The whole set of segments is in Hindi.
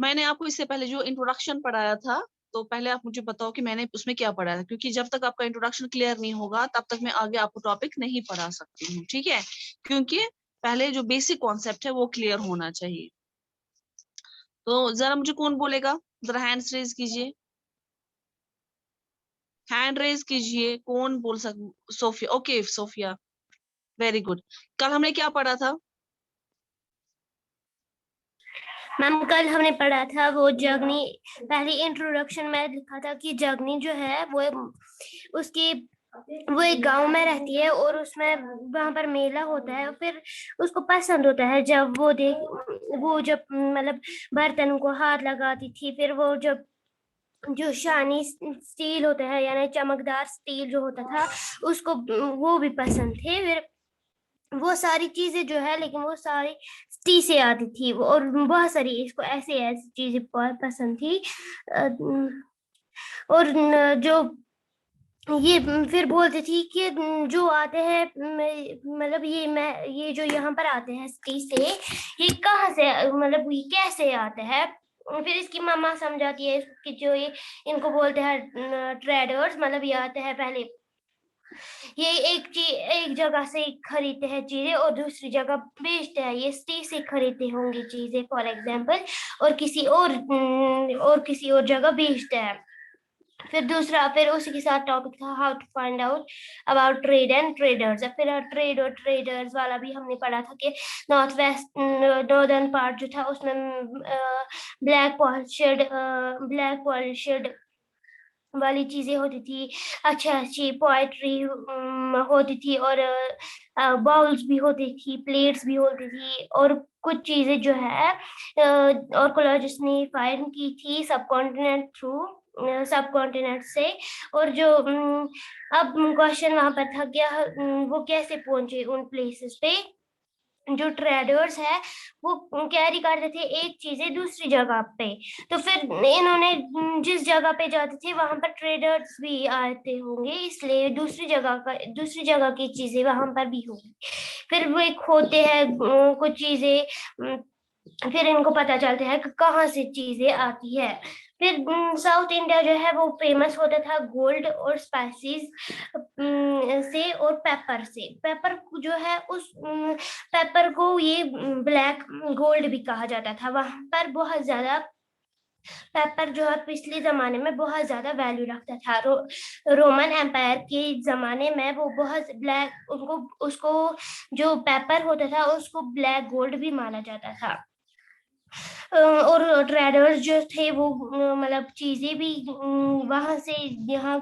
मैंने आपको इससे पहले जो इंट्रोडक्शन पढ़ाया था, तो पहले आप मुझे बताओ कि मैंने उसमें क्या पढ़ाया था, क्योंकि जब तक आपका इंट्रोडक्शन क्लियर नहीं होगा तब तक मैं आगे आपको टॉपिक नहीं पढ़ा सकती हूँ, ठीक है? क्योंकि पहले जो बेसिक कॉन्सेप्ट है वो क्लियर होना चाहिए। तो जरा मुझे कौन बोलेगा, जरा हैंड्स रेज कीजिए, हैंड रेज कीजिए, कौन बोल Sophia, okay Sophia, very good. कल हमने क्या पढ़ा था? मैम कल हमने पढ़ा था वो जगनी, पहले इंट्रोडक्शन में लिखा था कि जगनी जो है वो उसकी वो एक गांव में रहती है और उसमें वहां पर मेला होता है। फिर उसको पसंद होता है जब वो जब मतलब बर्तन को हाथ लगाती थी। फिर वो जब जो शानी स्टील होता है यानी चमकदार स्टील जो होता था उसको वो भी पसंद थे। फिर वो सारी चीजें जो है लेकिन वो सारी टी से आती थी और बहुत सारी इसको ऐसे ऐसी चीजें बहुत पसंद थी। और जो ये फिर बोलती थी कि जो आते हैं मतलब ये जो यहाँ पर आते हैं सिटी से, ये कहाँ से मतलब ये कैसे आते हैं। फिर इसकी मम्मा समझाती है कि जो ये इनको बोलते हैं ट्रेडर्स, मतलब ये आते हैं पहले ये एक जगह से खरीदते हैं चीजें और दूसरी जगह बेचते हैं। ये सिटी से खरीदते होंगे चीजें फॉर एग्जाम्पल, और किसी और जगह बेचते हैं। फिर उसी के साथ टॉपिक था how to find out about trade and traders. फिर ट्रेड और ट्रेडर्स वाला भी हमने पढ़ा था कि नॉर्दर्न पार्ट जो था उसमें ब्लैक पॉलिश्ड वाली चीजें होती थी, अच्छा अच्छी पोएट्री होती थी और बाउल्स भी होती थी, प्लेट्स भी होती थी। और कुछ चीजें जो है और कोलॉजिस्ट ने फाइंड की थी सब कॉन्टिनेंट से। और जो अब क्वेश्चन वहां पर था क्या, वो कैसे पहुंचे उन प्लेसेस पे। जो ट्रेडर्स है वो कैरी करते थे एक चीजें दूसरी जगह पे। तो फिर इन्होंने जिस जगह पे जाते थे वहां पर ट्रेडर्स भी आते होंगे, इसलिए दूसरी जगह की चीजें वहां पर भी होंगी। फिर वो एक होते हैं कुछ चीजें, फिर इनको पता चलता है कि कहाँ से चीजें आती है। फिर साउथ इंडिया जो है वो फेमस होता था गोल्ड और स्पाइसेस से और पेपर से। पेपर जो है उस पेपर को ये ब्लैक गोल्ड भी कहा जाता था। वहां पर बहुत ज्यादा पेपर जो है पिछले जमाने में बहुत ज्यादा वैल्यू रखता था। रोमन एम्पायर के जमाने में वो बहुत ब्लैक उनको उसको जो पेपर होता था उसको ब्लैक गोल्ड भी माना जाता था। और ट्रेडर्स जो थे वो मतलब चीजें भी वहां से यहाँ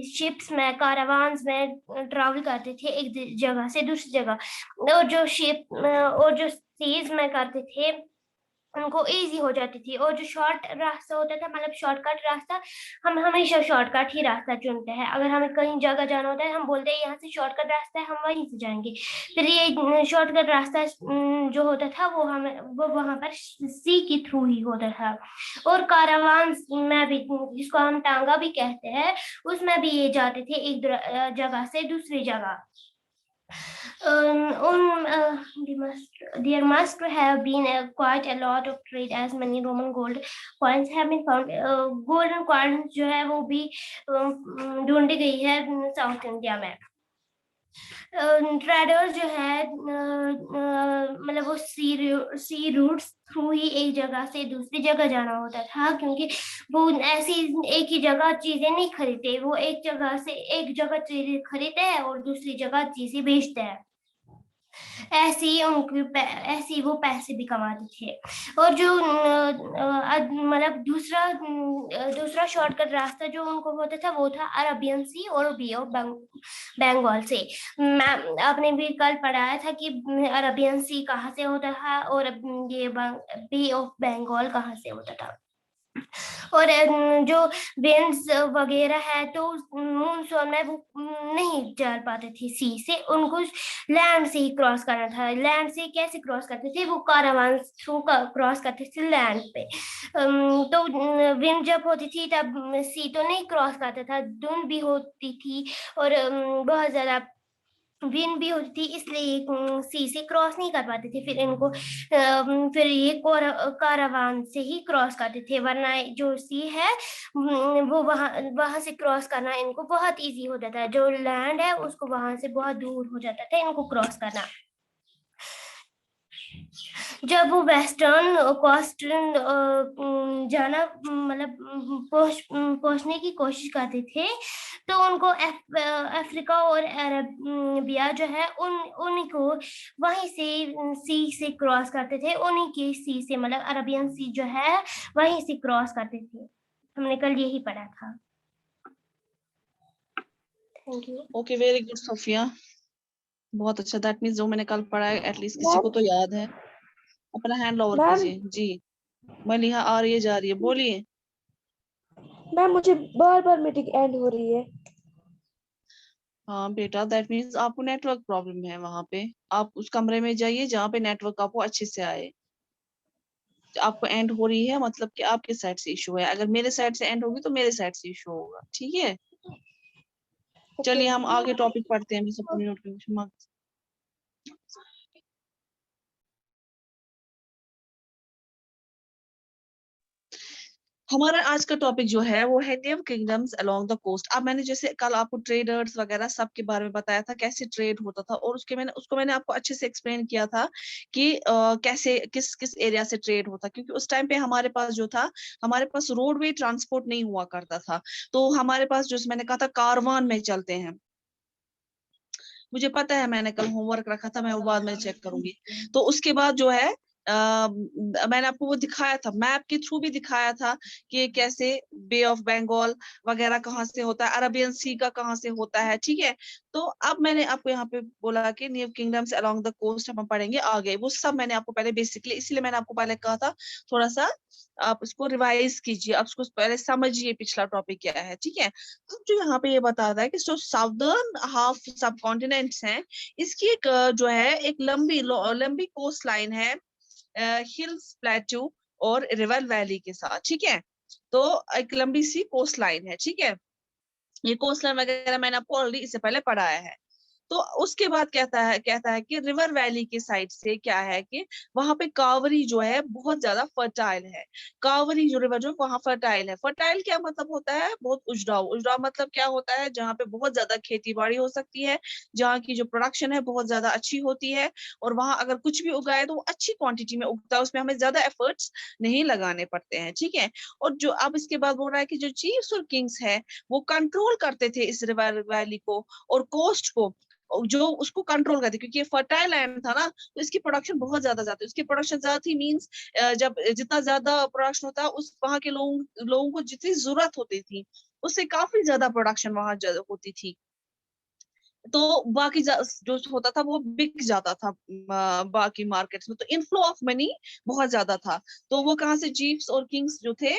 शिप्स में कारवान्स में ट्रैवल करते थे एक जगह से दूसरी जगह। और जो सीज में करते थे उनको इजी हो जाती थी। और जो शॉर्ट रास्ता होता था मतलब शॉर्टकट रास्ता, हम हमेशा शॉर्टकट ही रास्ता चुनते हैं। अगर हमें कहीं जगह जाना होता है हम बोलते हैं यहाँ से शॉर्टकट रास्ता है, हम वहीं से जाएंगे। फिर ये शॉर्टकट रास्ता जो होता था वो वहां पर सी के थ्रू ही होता था। और कारावान में भी, जिसको हम टांगा भी कहते हैं, उसमें भी ये जाते थे एक जगह से दूसरी जगह। There must have been quite a lot of trade as many Roman gold coins have been found. Golden coins जो है वो भी ढूंढी गई है साउथ इंडिया में। ट्रेडर्स जो है मतलब वो सी रूट्स थ्रू ही एक जगह से दूसरी जगह जाना होता था, क्योंकि वो ऐसी एक ही जगह चीजें नहीं खरीदते। वो एक जगह चीजें खरीदते हैं और दूसरी जगह चीजें बेचते हैं। ऐसे ही वो पैसे भी कमाते थे। और जो मतलब दूसरा शॉर्टकट रास्ता जो उनको होता था वो था अरबियन सी और बे ऑफ बंगाल से। मैम आपने भी कल पढ़ाया था कि अरबियन सी कहाँ से होता था और ये बे ऑफ बंगाल कहाँ से होता था। और जो वेन्स वगैरह है तो मानसून में वो नहीं जा पाते थे सी से, उनको लैंड से ही क्रॉस करना था। लैंड से कैसे क्रॉस करते थे, वो कारावान थ्रू क्रॉस करते थे लैंड पे। तो विंड जब होती थी तब सी तो नहीं क्रॉस करता था, धुंध भी होती थी और बहुत ज्यादा विंड भी होती थी, इसलिए सी से क्रॉस नहीं कर पाते थे। फिर ये कारावान से ही क्रॉस करते थे, वरना जो सी है वो वहां से क्रॉस करना इनको बहुत इजी हो जाता है। जो लैंड है उसको वहां से बहुत दूर हो जाता था इनको क्रॉस करना। जब वो वेस्टर्न कोस्टर्न जाना मतलब पहुंचने की कोशिश करते थे, तो उनको अफ्रीका और अरबिया जो है उन्हीं को वहीं से सी से क्रॉस करते थे, उन्हीं के सी से मतलब अरबियन सी जो है वहीं से क्रॉस करते थे। हमने कल यही पढ़ा था। Thank you. Okay, very good Sophia, बहुत अच्छा। दैट मीन्स जो मैंने कल पढ़ा है एटलीस्ट किसी को तो याद है। अपना हैंड ओवर मैम कीजिए जी। मलिहा आ रही है, जा रही है, बोलिए। मैम मुझे बार बार मीटिंग एंड हो रही है। हाँ बेटा, दैट मीन्स आपको नेटवर्क प्रॉब्लम है वहां पे। आप उस कमरे में जाइए जहाँ पे नेटवर्क आपको अच्छे से आए। आपको एंड हो रही है मतलब कि आपके साइड से इशू है। अगर मेरे साइड से एंड होगी तो मेरे साइड से इशू होगा, ठीक है। चलिए हम आगे टॉपिक पढ़ते हैं। मैं सब नोटिफिकेशन हमारा आज का टॉपिक जो है वो है नेव किंगडम्स अलोंग द कोस्ट। अब मैंने जैसे कल आपको ट्रेडर्स वगैरह सब के बारे में बताया था, कैसे ट्रेड होता था, और उसको मैंने आपको अच्छे से एक्सप्लेन किया था कि कैसे किस किस एरिया से ट्रेड होता। क्योंकि उस टाइम पे हमारे पास जो था, हमारे पास रोडवे ट्रांसपोर्ट नहीं हुआ करता था। तो हमारे पास जो मैंने कहा था कारवान में चलते हैं। मुझे पता है मैंने कल होमवर्क रखा था, मैं वो बाद में चेक करूंगी। तो उसके बाद जो है मैंने आपको वो दिखाया था, मैप के थ्रू भी दिखाया था कि कैसे बे ऑफ बंगाल वगैरह कहाँ से होता है, अरबियन सी का कहाँ से होता है, ठीक है। तो अब मैंने आपको यहाँ पे बोला कि new kingdoms along the coast हम पढ़ेंगे आगे। वो सब मैंने आपको पहले बेसिकली, इसीलिए मैंने आपको पहले कहा था थोड़ा सा आप इसको रिवाइज कीजिए, आप उसको पहले समझिए पिछला टॉपिक क्या है, ठीक है। अब जो यहाँ पे ये बताता है कि जो साउदर्न हाफ सब कॉन्टिनेंट्स हैं, इसकी एक जो है एक लंबी लंबी कोस्ट लाइन है हिल्स, प्लेटू और रिवर वैली के साथ, ठीक है। तो एक लंबी सी कोस्ट लाइन है, ठीक है। ये कोस्ट लाइन वगैरह मैंने आपको ऑलरेडी इससे पहले पढ़ाया है। तो उसके बाद कहता है कि रिवर वैली के साइड से क्या है कि वहां पे कावरी जो है बहुत ज्यादा फर्टाइल है। कावरी जो रिवर जो वहां फर्टाइल है। फर्टाइल क्या मतलब होता है? बहुत उजड़ाव। उजड़ाव मतलब क्या होता है? जहाँ पे बहुत ज्यादा खेती बाड़ी हो सकती है, जहाँ की जो प्रोडक्शन है बहुत ज्यादा अच्छी होती है, और वहां अगर कुछ भी उगाए तो वो अच्छी क्वांटिटी में उगता है, उसमें हमें ज्यादा एफर्ट्स नहीं लगाने पड़ते हैं, ठीक है। और जो अब इसके बाद बोल रहा है कि जो चीफ्स और किंग्स है वो कंट्रोल करते थे इस रिवर वैली को और कोस्ट को, जो उसको कंट्रोल करते, क्योंकि ये फर्टाइल लैंड था ना, तो इसकी प्रोडक्शन बहुत ज्यादा जाती है। उसकी प्रोडक्शन ज्यादा थी मींस जब जितना ज्यादा प्रोडक्शन होता है उस वहां के लोगों को जितनी जरूरत होती थी उससे काफी ज्यादा प्रोडक्शन वहां होती थी। तो बाकी जो होता था वो बिक जाता था बाकी मार्केट्स में। तो इनफ्लो ऑफ मनी बहुत ज्यादा था। तो वो कहाँ से चीफ्स और किंग्स जो थे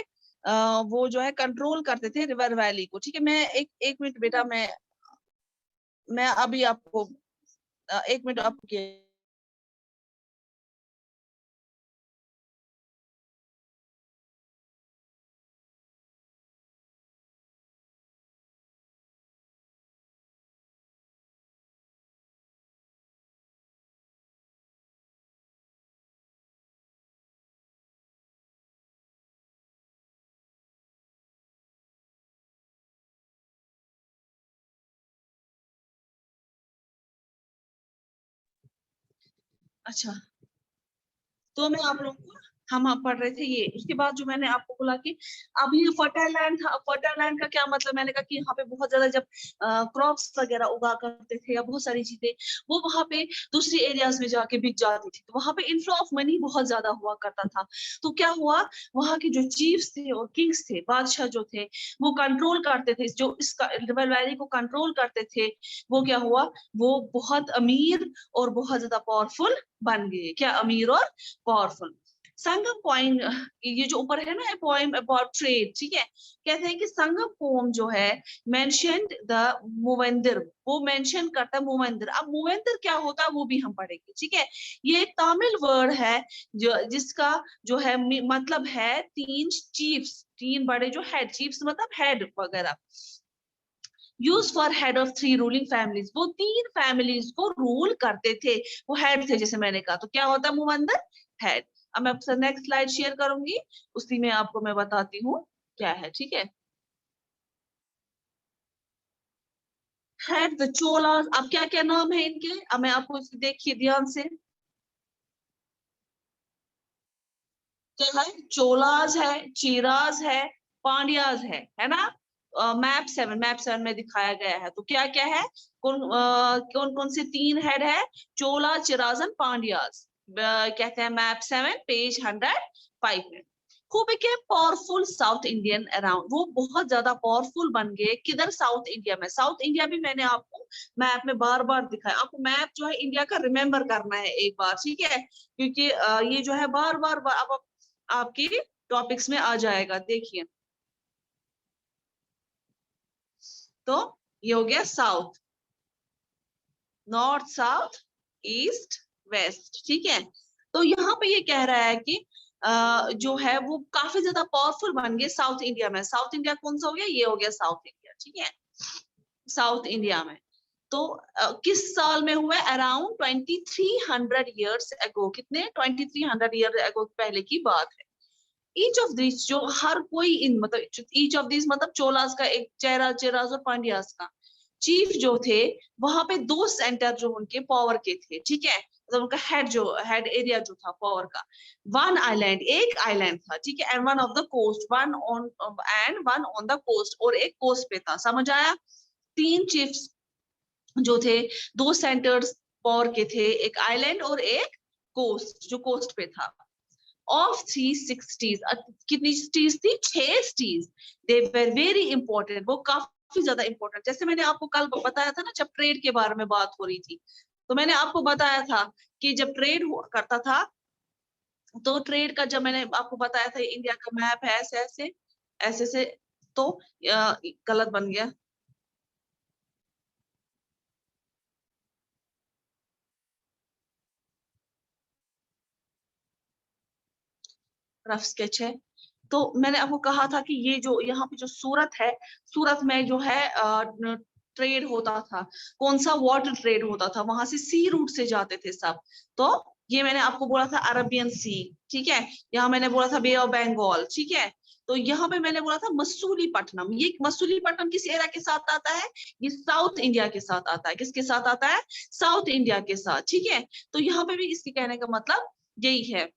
वो जो है कंट्रोल करते थे रिवर वैली को, ठीक है। मैं एक मिनट बेटा, मैं अभी आपको एक मिनट आपको अच्छा। तो मैं आप लोगों को हम पढ़ रहे थे ये। उसके बाद जो मैंने आपको बोला कि अब ये फर्टाइल लैंड था। अब फर्टाइल लैंड का क्या मतलब? मैंने कहा कि यहाँ पे बहुत ज्यादा जब क्रॉप्स वगैरह उगा करते थे या बहुत सारी चीजें वो वहां पे दूसरी एरियाज में जाके बिक जाती थी, तो वहां पे इनफ्लो ऑफ मनी बहुत ज्यादा हुआ करता था। तो क्या हुआ, वहां के जो चीफ्स थे और किंग्स थे, बादशाह जो थे, वो कंट्रोल करते थे, जो इसका रिवर वैली को कंट्रोल करते थे, वो क्या हुआ, वो बहुत अमीर और बहुत ज्यादा पावरफुल बन गए। क्या? अमीर और पावरफुल। संगम पॉइंट, ये जो ऊपर है ना पोएम अबाउट ट्रेड, ठीक है। कहते हैं कि संगम पोम जो है मेंशन्ड द मूवेंदर, वो मेंशन करता है मूवेंदर। अब मूवेंदर क्या होता है वो भी हम पढ़ेंगे, ठीक है। ये एक तमिल वर्ड है जो जिसका जो है मतलब है तीन चीफ्स, तीन बड़े जो हेड, चीफ्स मतलब हेड वगैरह। Use for head of 3 ruling families, वो 3 फैमिलीज को रूल करते थे, वो हेड थे जैसे मैंने कहा। तो क्या होता है मुवंदर? हेड। अब मैं आपसे नेक्स्ट स्लाइड शेयर करूंगी, उसी में आपको मैं बताती हूँ क्या है, ठीक है। हेड द चोलास, अब क्या क्या नाम है इनके, अब मैं आपको इसकी देखिए ध्यान से, क्या है? चोलाज है, चीराज है, पांड्याज है ना। मैप 7 में दिखाया गया है। तो क्या क्या है, कौन कौन से 3 हेड है? चोला, चिराज एंड पांड्याज। कहते हैं मैप 7 पेज 105 में। Who became powerful south Indian around, वो बहुत ज्यादा पावरफुल बन गए किधर? साउथ इंडिया में। साउथ इंडिया भी मैंने आपको मैप में बार बार दिखाया। आपको मैप जो है इंडिया का रिमेम्बर करना है एक बार, ठीक है, क्योंकि ये जो है बार बार अब आपकी टॉपिक्स में आ जाएगा। देखिए, तो ये हो गया south, north, south, east, west, ठीक है। तो यहाँ पे ये कह रहा है कि जो है वो काफी ज्यादा पावरफुल बन गए साउथ इंडिया में। साउथ इंडिया कौन सा हो गया? ये हो गया साउथ इंडिया, ठीक है, साउथ इंडिया में। तो किस साल में हुआ? Around 2300 years ago. कितने? 2300 ईयर एगो पहले की बात है। ईच ऑफ दिस, जो हर कोई इन मतलब ईच ऑफ दिस मतलब चोलास का एक, चेरा, चेराज और पांड्यास का चीफ जो थे, वहां पे 2 सेंटर जो उनके पावर के थे, ठीक है, मतलब उनका हेड एरिया जो था पावर का। 1 आइलैंड, एक आइलैंड था, ठीक है, and 1 off the coast, 1 on and 1 on the coast, और एक कोस्ट पे था। समझ आया? 3 चीफ्स जो थे, 2 सेंटर्स पावर के थे, एक आइलैंड और एक कोस्ट जो कोस्ट पे था। ऑफ 3 सिटीज, कितनी सिटीज थी? 6 cities. They were very important, वो काफी ज्यादा इंपॉर्टेंट। जैसे मैंने आपको कल बताया था ना, जब ट्रेड के बारे में बात हो रही थी, तो मैंने आपको बताया था कि जब ट्रेड हुआ करता था, तो ट्रेड का जब मैंने आपको बताया था इंडिया का मैप है ऐसे ऐसे ऐसे से, तो गलत बन गया, रफ स्केच है। तो मैंने आपको कहा था कि ये जो यहाँ पे जो सूरत है, सूरत में जो है ट्रेड होता था। कौन सा? वाटर ट्रेड होता था, वहां से सी रूट से जाते थे सब। तो ये मैंने आपको बोला था अरबियन सी, ठीक है, यहाँ मैंने बोला था बे ऑफ बंगाल, ठीक है। तो यहाँ पे मैंने बोला था मसूलीपट्टनम। ये मसूलीपट्टनम किस एरिया के साथ आता है? ये साउथ इंडिया के साथ आता है। किसके साथ आता है? साउथ इंडिया के साथ, ठीक है। तो यहाँ पे भी इसके कहने का मतलब यही है।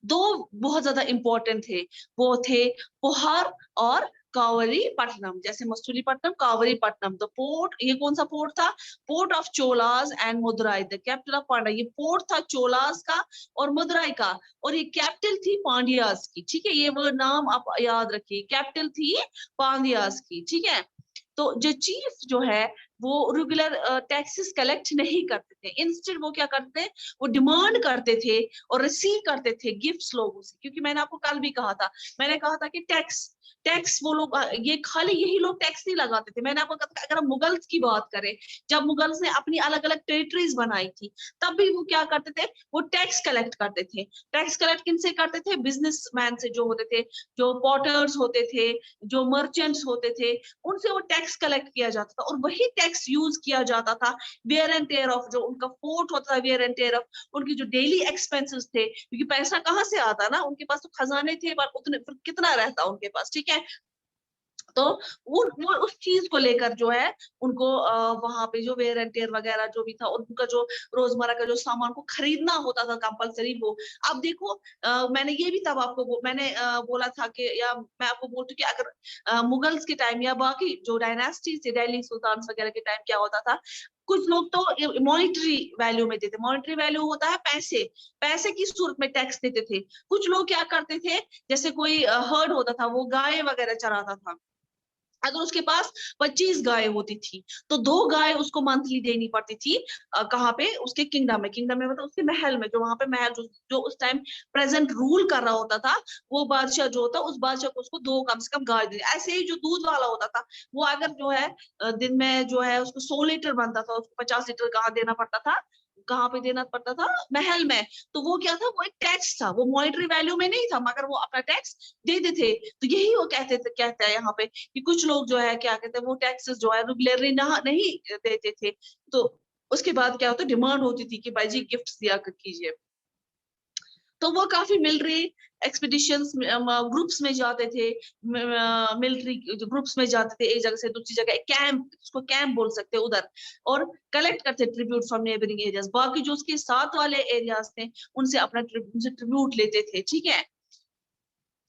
2 बहुत ज्यादा इंपॉर्टेंट थे, वो थे पोहार और कावरीपट्टनम। जैसे मसूलीपट्टनम, कावरीपट्टनम। द पोर्ट, ये कौन सा पोर्ट था? Port of Cholas and Madurai, the capital of Pandya. ये पोर्ट था चोलास का और मदुराई का, और ये कैपिटल थी पांड्यास की, ठीक है। ये वो नाम आप याद रखिए, कैपिटल थी पांड्यास की, ठीक है। तो जो चीफ जो है वो रेगुलर टैक्सेस कलेक्ट नहीं करते थे, इंस्टेड वो क्या करते थे? वो डिमांड करते थे और रिसीव करते थे गिफ्ट्स लोगों से। क्योंकि मैंने आपको कल भी कहा था, मैंने कहा था कि टैक्स टैक्स वो लोग, ये खाली यही लोग टैक्स नहीं लगाते थे। मैंने आपको कहा था, अगर हम मुगल्स की बात करें, जब मुगल्स ने अपनी अलग अलग टेरिटरीज बनाई थी, तब भी वो क्या करते थे? वो टैक्स कलेक्ट करते थे। टैक्स कलेक्ट किनसे करते थे? बिजनेसमैन से, जो होते थे, जो पॉटर्स होते थे, जो मर्चेंट्स होते थे, उनसे वो टैक्स कलेक्ट किया जाता था, और वही टैक्स यूज किया जाता था वेयर एंड टेयर ऑफ, जो उनका फोर्ट होता था, वेयर एंड टेयर ऑफ, उनकी जो डेली एक्सपेंसेस थे। क्योंकि पैसा कहाँ से आता ना, उनके पास तो खजाने थे, पर उतने कितना रहता उनके पास, ठीक है। तो वो उस चीज को लेकर जो है उनको वहां पे जो वेयर एंड टेयर वगैरह जो भी था, उनका जो रोजमर्रा का जो सामान को खरीदना होता था कंपलसरी वो। अब देखो, मैंने ये भी तब आपको मैंने बोला था कि, या मैं आपको बोलती हूँ कि अगर मुगल्स के टाइम या बाकी जो डायनास्टी थे, दिल्ली सुल्तान वगैरह के टाइम क्या होता था, कुछ लोग तो मॉनिटरी वैल्यू में देते। मॉनिटरी वैल्यू होता है पैसे, पैसे की सूरत में टैक्स देते थे। कुछ लोग क्या करते थे, जैसे कोई हर्ड होता था, वो गाय वगैरह चराता था, अगर उसके पास 25 गाय होती थी, तो 2 गाय उसको मंथली देनी पड़ती थी। कहाँ पे? उसके किंगडम में। किंगडम में मतलब उसके महल में, जो वहां पे महल जो उस टाइम प्रेजेंट रूल कर रहा होता था, वो बादशाह जो होता, उस बादशाह को उसको 2 कम से कम गाय देनी। ऐसे ही जो दूध वाला होता था, वो अगर जो है दिन में जो है उसको 100 लीटर बनता था, उसको 50 लीटर कहाँ देना पड़ता था? कहाँ पे देना पड़ता था, महल में। तो वो क्या था, वो एक टैक्स था, वो मॉनेटरी वैल्यू में नहीं था, मगर वो अपना टैक्स देते थे। तो यही वो कहते हैं यहाँ पे कि कुछ लोग जो है क्या कहते हैं, वो टैक्सेस जो है रेगुलरली नहीं देते थे। तो उसके बाद क्या होता, डिमांड होती थी कि भाई जी गिफ्ट दिया कीजिए। तो वो काफी मिलिट्री एक्सपीडिशंस ग्रुप्स में जाते थे, मिलिट्री ग्रुप्स में जाते थे, एक जगह से दूसरी जगह, कैंप, उसको कैंप बोल सकते हैं, उधर, और कलेक्ट करते ट्रिब्यूट फ्रॉम नेबरिंग एरियाज। बाकी जो उसके साथ वाले एरियाज थे उनसे अपना ट्रिब्यूट लेते थे, ठीक है।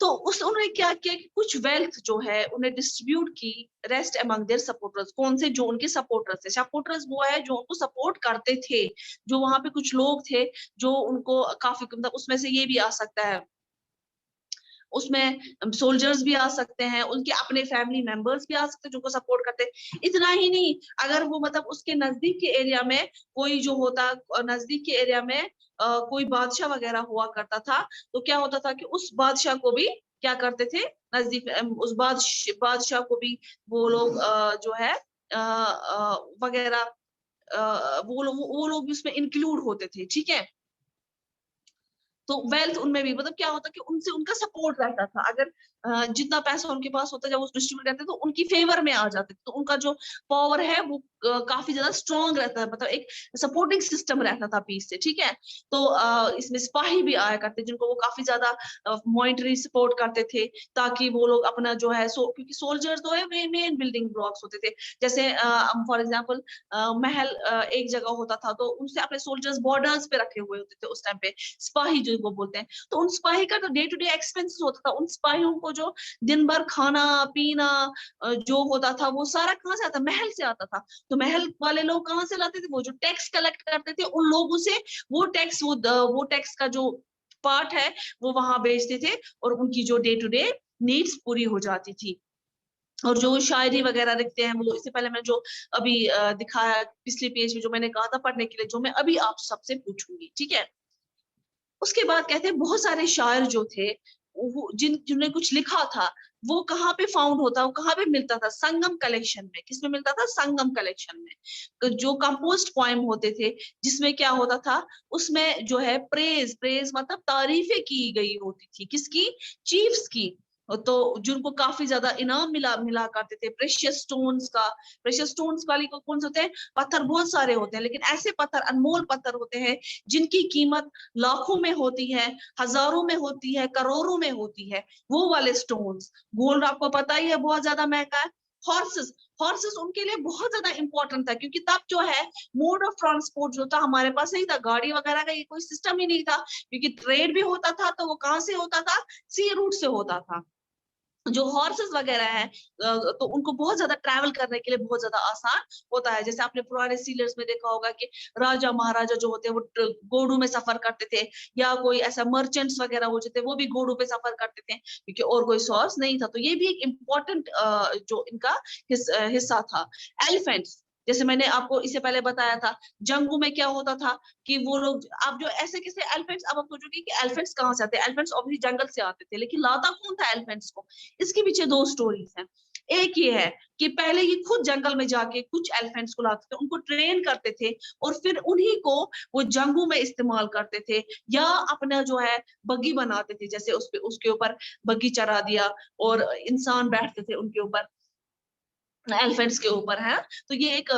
तो उस उन्होंने क्या किया कि कुछ वेल्थ जो है उन्हें डिस्ट्रीब्यूट की रेस्ट अमंग देयर सपोर्टर्स। कौन से, जो उनके सपोर्टर्स थे। सपोर्टर्स वो है जो उनको सपोर्ट करते थे, जो वहां पे कुछ लोग थे जो उनको काफी, मतलब उसमें से ये भी आ सकता है, उसमें सोल्जर्स भी आ सकते हैं, उनके अपने फैमिली मेंबर्स भी आ सकते हैं जो उनको सपोर्ट करते हैं। इतना ही नहीं, अगर वो मतलब उसके नजदीक के एरिया में कोई जो होता, नजदीक के एरिया में कोई बादशाह वगैरह हुआ करता था, तो क्या होता था कि उस बादशाह को भी क्या करते थे, नजदीक उस बादशाह को भी वो लोग जो है वगैरह, वो लोग भी उसमें इंक्लूड होते थे, ठीक है। तो वेल्थ उनमें भी, मतलब क्या होता कि उनसे उनका सपोर्ट रहता था। अगर जितना पैसा उनके पास होता, जब वो डिस्ट्रीब्यूट करते तो उनकी फेवर में आ जाते, तो उनका जो पावर है वो काफी ज्यादा स्ट्रॉन्ग रहता है, मतलब एक सपोर्टिंग सिस्टम रहता था पीस से, ठीक है। तो इसमें सिपाही भी आया करते जिनको वो काफी ज्यादा मॉनिटरी सपोर्ट करते थे, ताकि वो लोग अपना जो है, क्योंकि सोल्जर्स जो है वे मेन बिल्डिंग ब्लॉक्स होते थे। जैसे फॉर एग्जाम्पल महल एक जगह होता था, तो उनसे अपने सोल्जर्स बॉर्डर्स पे रखे हुए होते थे उस टाइम पे, सिपाही जो वो बोलते हैं। तो उन सिपाही का तो डे टू डे एक्सपेंसेस होता था, उन सिपाहियों को जो दिन भर खाना पीना जो होता था, वो सारा कहाँ से आता, महल से आता था। तो महल वाले लोग कहाँ से लाते थे, वो जो टैक्स कलेक्ट करते थे उन लोगों से, वो टैक्स का जो पार्ट है वो वहां बेचते थे, और उनकी जो डे टू डे नीड्स पूरी हो जाती थी। और जो शायरी वगैरह लिखते हैं वो लोग, इससे पहले मैं जो अभी दिखाया पिछले पेज में, जो मैंने कहा था पढ़ने के लिए, जो मैं अभी आप सबसे पूछूंगी, ठीक है। उसके बाद कहते हैं बहुत सारे शायर जो थे, जिन्होंने कुछ लिखा था, वो कहाँ पे फाउंड होता, वो कहाँ पे मिलता था, संगम कलेक्शन में। किसमें मिलता था, संगम कलेक्शन में। तो जो कंपोस्ट पोएम होते थे, जिसमें क्या होता था, उसमें जो है प्रेज प्रेज मतलब तारीफें की गई होती थी, किसकी, चीफ्स की। तो जिनको काफी ज्यादा इनाम मिला मिला करते थे, प्रेशियस स्टोन्स का। प्रेशियस स्टोन्स वाली को कौन से होते हैं, पत्थर बहुत सारे होते हैं, लेकिन ऐसे पत्थर, अनमोल पत्थर होते हैं जिनकी कीमत लाखों में होती है, हजारों में होती है, करोड़ों में होती है, वो वाले स्टोन्स। गोल्ड आपको पता ही है बहुत ज्यादा महंगा है। हॉर्सेस, हॉर्सेस उनके लिए बहुत ज्यादा इंपॉर्टेंट था, क्योंकि तब जो है मोड ऑफ ट्रांसपोर्ट जो था हमारे पास नहीं था, गाड़ी वगैरह का ये कोई सिस्टम ही नहीं था। क्योंकि ट्रेड भी होता था तो वो कहाँ से होता था, सी रूट से होता था। जो हॉर्सेस वगैरह है तो उनको बहुत ज्यादा ट्रैवल करने के लिए बहुत ज्यादा आसान होता है। जैसे आपने पुराने सीरियल्स में देखा होगा कि राजा महाराजा जो होते हैं वो घोड़ों में सफर करते थे, या कोई ऐसा मर्चेंट्स वगैरह हो जाते वो भी घोड़ों पे सफर करते थे, क्योंकि और कोई सोर्स नहीं था। तो ये भी एक इम्पोर्टेंट जो इनका हिस्सा था। एलिफेंट्स, जैसे मैंने आपको इससे पहले बताया था, जंगों में क्या होता था कि वो लोग, आप जो ऐसे कैसे एलिफेंट्स, अब आप सोचोगे कि एलिफेंट्स कहाँ से आते हैं, एलिफेंट्स ऑब्वियसली जंगल से आते थे, लेकिन लाता कौन था एलिफेंट्स को। इसके पीछे दो स्टोरीज हैं। एक ये है कि पहले ये खुद जंगल में जाके कुछ एलिफेंट्स को लाते थे, उनको ट्रेन करते थे, और फिर उन्हीं को वो जंगों में इस्तेमाल करते थे, या अपना जो है बग्गी बनाते थे, जैसे उसके ऊपर बग्गी चढ़ा दिया और इंसान बैठते थे उनके ऊपर, एलिफेंट्स के ऊपर है। तो ये एक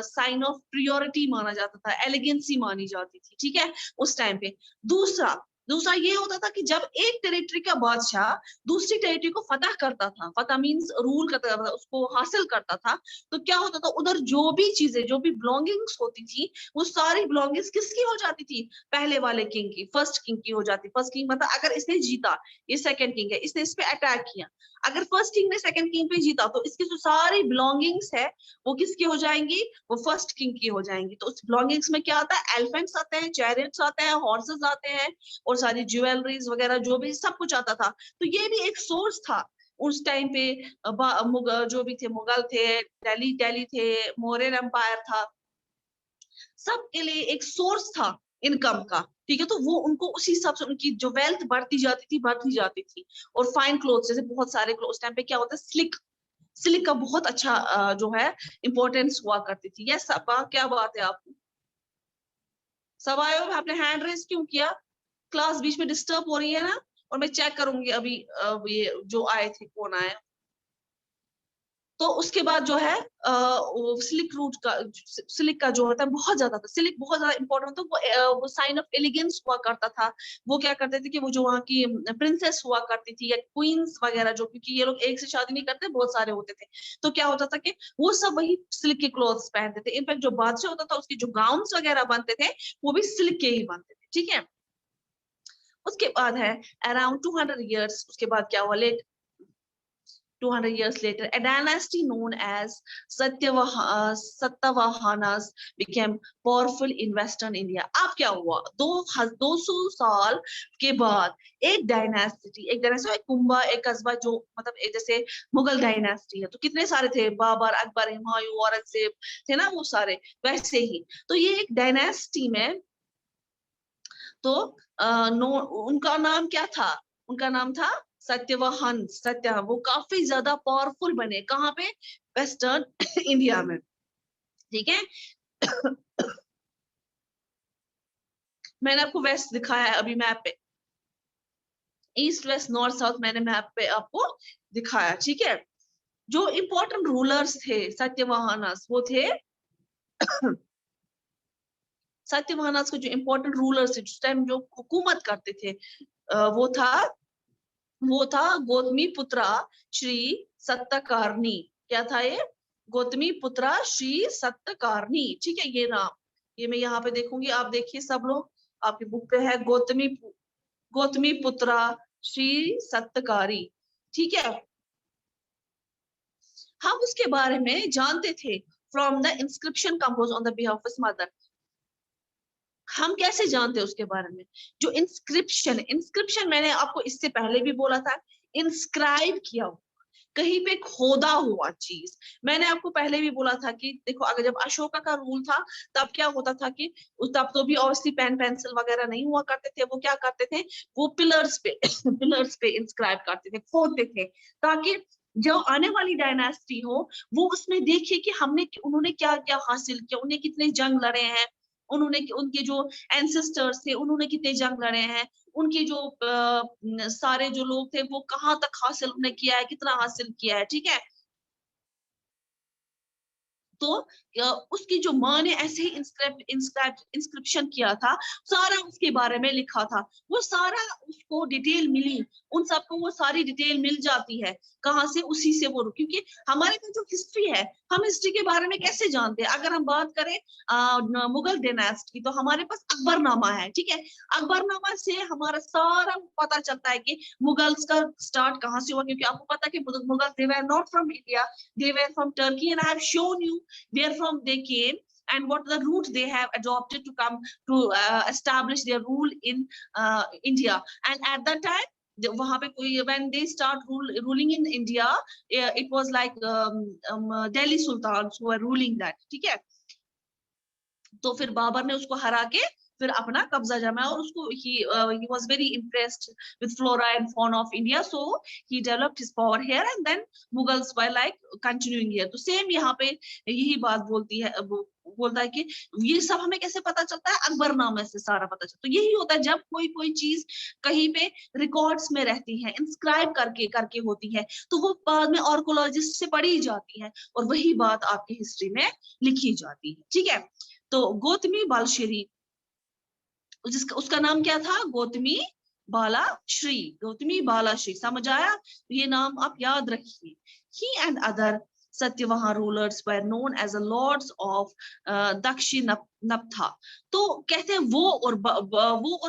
साइन ऑफ प्रियोरिटी माना जाता था, एलिगेंसी मानी जाती थी, ठीक है, उस टाइम पे। दूसरा दूसरा ये होता था कि जब एक टेरिटरी का बादशाह दूसरी टेरिटरी को फतह करता था, फतह मींस रूल करता था, उसको हासिल करता था, तो क्या होता था, उधर जो भी चीजें, जो भी बिलोंगिंग्स होती थी, वो सारी बिलोंगिंग्स किसकी हो जाती थी, पहले वाले किंग की, फर्स्ट किंग की हो जाती। फर्स्ट किंग मतलब अगर इसने जीता, ये सेकंड किंग है, इसने इस पे अटैक किया, अगर फर्स्ट किंग ने सेकंड किंग पे जीता, तो इसकी जो सारी बिलोंगिंग्स है वो किसकी हो जाएंगी, वो फर्स्ट किंग की हो जाएंगी। तो उस बिलोंगिंग्स में क्या आता है, एलिफेंट्स आते हैं, चैरियट्स आते हैं, हॉर्सेस आते हैं, और सारी ज्वेलरीज वगैरह जो भी सब कुछ आता था। तो ये भी एक सोर्स था उस टाइम पे। जो भी थे, मुगल थे, दिल्ली थे, मौर्य एम्पायर था, सबके लिए एक सोर्स था इनकम का, ठीक है। तो वो उनको उसी हिसाब से उनकी जो वेल्थ बढ़ती जाती थी। और फाइन क्लोथ्स, जैसे बहुत सारे क्लोथ्स टाइम पे क्या होता है, सिल्क का बहुत अच्छा जो है इंपॉर्टेंस हुआ करती थी। यस, क्या बात है आपको। सब आए हो? आपने हैंड रेज क्यों किया? क्लास बीच में डिस्टर्ब हो रही है ना, और मैं चेक करूंगी अभी ये जो आए थे कौन आए। तो उसके बाद जो है सिलिक रूट का, सिलिक का जो होता है बहुत ज्यादा था, सिलिक बहुत ज्यादा इंपॉर्टेंट था। वो साइन ऑफ एलिगेंस हुआ करता था। वो क्या करते थे कि वो जो वहाँ की प्रिंसेस हुआ करती थी या क्वींस वगैरह, जो क्योंकि ये लोग एक से शादी नहीं करते, बहुत सारे होते थे, तो क्या होता था कि वो सब वही सिल्क के क्लॉथ्स पहनते थे। इनफैक्ट जो बादशाह होता था उसके जो गाउन्स वगैरह बनते थे वो भी सिल्क के ही बनते थे, ठीक है। उसके बाद है अराउंड 200 ईयर्स, उसके बाद क्या हुआ, 200 years later, a dynasty known as Satavahanas became powerful in Western India. अब क्या हुआ, 200 साल के बाद एक डायनास्टी, एक कुंभा, एक कस्बा, जो मतलब एक जैसे मुगल डायनास्टी है तो कितने सारे थे, बाबर, अकबर, हुमायूं, औरंगजेब थे ना, वो सारे वैसे ही। तो ये एक डायनास्टी में, तो उनका नाम क्या था, उनका नाम था सत्यवाहन। वो काफी ज्यादा पावरफुल बने, कहाँ पे, वेस्टर्न इंडिया में, ठीक है। मैंने आपको वेस्ट दिखाया है अभी मैप पे, ईस्ट वेस्ट नॉर्थ साउथ मैंने मैप पे आपको दिखाया, ठीक है। जो इंपॉर्टेंट रूलर्स थे सत्यवाहनास, वो थे सत्यवाहनास के जो इंपॉर्टेंट रूलर्स थे जिस टाइम जो हुकूमत करते थे, वो था गौतमी पुत्रा श्री सत्तकारनी। क्या था ये, गौतमी पुत्रा श्री सत्तकारनी, ठीक है। ये नाम, ये मैं यहाँ पे देखूंगी, आप देखिए सब लोग, आपकी बुक पे है गौतमी पुत्रा श्री सत्तकारी, ठीक है। हम उसके बारे में जानते थे from the inscription compose on the behalf of mother. हम कैसे जानते हैं उसके बारे में, जो इंस्क्रिप्शन मैंने आपको इससे पहले भी बोला था, इंस्क्राइब किया हुआ, कहीं पे खोदा हुआ चीज। मैंने आपको पहले भी बोला था कि देखो, अगर जब अशोका का रूल था तब क्या होता था कि तब तो भी ऑब्वियसली पेन पेंसिल वगैरह नहीं हुआ करते थे। वो क्या करते थे, वो पिलर्स पे पिलर्स पे इंस्क्राइब करते थे, खोदते थे, ताकि जो आने वाली डायनास्टी हो वो उसमें देखे कि उन्होंने क्या क्या हासिल किया, उन्हें कितने जंग लड़े हैं, उन्होंने, उनके जो एंसेस्टर्स थे उन्होंने कितने जंग लड़े हैं, उनके जो सारे जो लोग थे वो कहाँ तक हासिल उन्हें किया है, कितना हासिल किया है, ठीक है। तो उसकी जो माँ ने ऐसे ही इंस्क्रिप्शन किया था, सारा उसके बारे में लिखा था, वो सारा उसको डिटेल मिली, उन सबको वो सारी डिटेल मिल जाती है, कहाँ से, उसी से वो, क्योंकि हमारे पास जो हिस्ट्री है, हम हिस्ट्री के बारे में कैसे जानते हैं। अगर हम बात करें मुगल डायनेस्टी की, तो हमारे पास अकबरनामा है, ठीक है। अकबरनामा से हमारा सारा पता चलता है कि मुगल्स का स्टार्ट कहाँ से हुआ, क्योंकि आपको पता है कि Mughal they were not from India, they were from Turkey, and I have shown you where from they came and what the route they have adopted to come to establish their rule in India. And at that time, वहां पे कोई, when they start ruling in India, it was like Delhi sultans who were ruling that, ठीक है। तो फिर बाबर ने उसको हरा के फिर अपना कब्जा जमाया, और उसको he was very impressed with flora and fauna of India, so he developed his power here, and then Mughals were like continuing here. तो सेम यहाँ पे यही बात बोलता है कि ये सब हमें कैसे पता चलता है, अकबरनामे से सारा पता चलता है। तो यही होता है जब कोई चीज कहीं पे रिकॉर्ड्स में रहती है, इंस्क्राइब करके होती है, तो वो बाद में आर्कोलॉजिस्ट से पढ़ी जाती है, और वही बात आपकी हिस्ट्री में लिखी जाती है, ठीक है। तो गौतमी बालश्री, उसका नाम क्या था, गौतमी बालाश्री, समझ आया, ये नाम आप याद रखिए। He and other Satavahana rulers were known as a lords of Dakshinapatha. तो कहते हैं वो और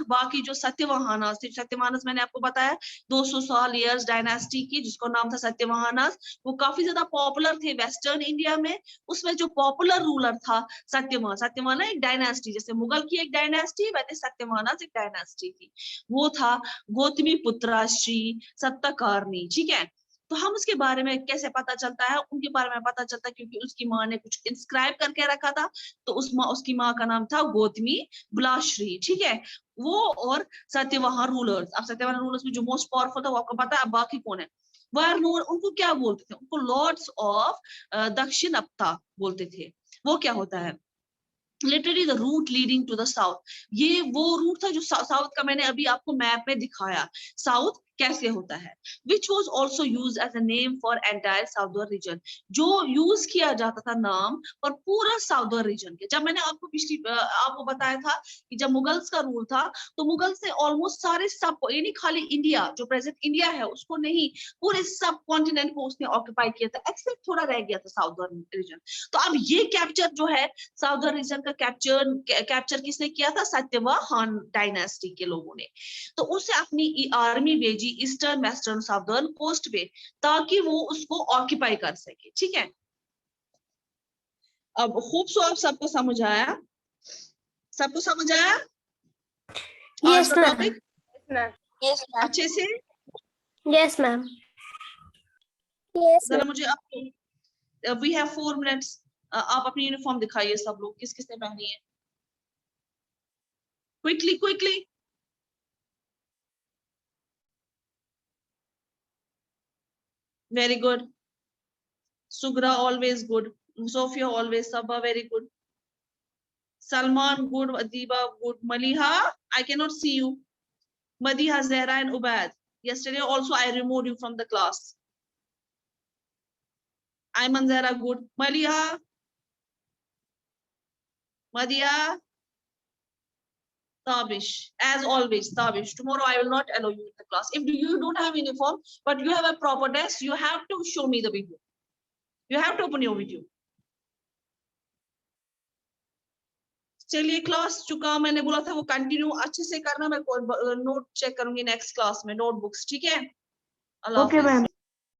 बाकी जो सत्यवाहानास मैंने आपको बताया 200 साल ईयर्स डायनास्टी की, जिसको नाम था सत्यवाहानास, वो काफी ज्यादा पॉपुलर थे वेस्टर्न इंडिया में। उसमें जो पॉपुलर रूलर था सत्यवाना एक डायनास्टी, जैसे मुगल की एक डायनास्टी, वैसे सत्यवाहानास एक डायनास्टी थी, वो था गौतमी पुत्रा श्री सत्तकारनी, ठीक है। तो हम उसके बारे में कैसे पता चलता है, उनके बारे में पता चलता है क्योंकि उसकी माँ ने कुछ इंस्क्राइब करके रखा था, तो उसकी माँ का नाम था गौतमी बुलाश्री, ठीक है। वो और सत्यवाहा रूलर्स, अब सत्यवाहा रूलर्स में जो मोस्ट पावरफुल था वो आपको पता है, अब बाकी कौन है, उनको क्या बोलते थे, उनको लॉर्ड्स ऑफ दक्षिणपथा बोलते थे। वो क्या होता है, literally the route leading to the south. ये वो रूट था जो साउथ का मैंने अभी आपको मैप में दिखाया, साउथ कैसे होता है। Which was also used as a name for entire southern region, जो यूज किया जाता था नाम पर पूरा साउदर्न रीजन के। जब मैंने आपको आपको बताया था कि जब मुगल्स का रूल था तो मुगल्स ने ऑलमोस्ट सारे सब, यानी खाली इंडिया जो प्रेजेंट इंडिया है उसको नहीं, पूरे सब कॉन्टिनेंट को उसने ऑक्यूपाई किया था, एक्सेप्ट थोड़ा रह गया था साउदर्न रीजन। तो अब ये कैप्चर जो है साउदर्न रीजन का कैप्चर किसने किया था? सत्यवाहन डायनेस्टी के लोगों ने। तो उसे अपनी आर्मी भेजी ईस्टर्न वेस्टर्न साउदर्न कोस्ट पे ताकि वो उसको ऑक्यूपाई कर सके। ठीक है, अब खूब सो आप सबको समझ आया? सबको समझ आया आज Yes, का ma'am. Topic Yes, ma'am. अच्छे से? Yes, ma'am. Yes, जरा मुझे आप, वी हैव 4 मिनट्स, आप अपनी यूनिफॉर्म दिखाइए सब लोग, किस किसने पहनी है? Quickly quickly. Very good. Sughra always good, Sofia always, Saba very good, Salman good, Adiba good, Maliha I cannot see you, Madiha, Zehra and Ubaid. Yesterday also I removed you from the class. Ayman, Zehra good, Maliha, Madiha, Tabish, as always, Tabish. Tomorrow I will not allow you in the class. If you don't have uniform, but you have a proper desk, you have to show me the video. You have to open your video. चलिए क्लास चुका, मैंने बोला था वो कंटिन्यू अच्छे से करना, मैं नोट चेक करूंगी नेक्स्ट क्लास में, नोटबुक्स। ठीक है, अल्लाह Okay, हाफिज। ma'am.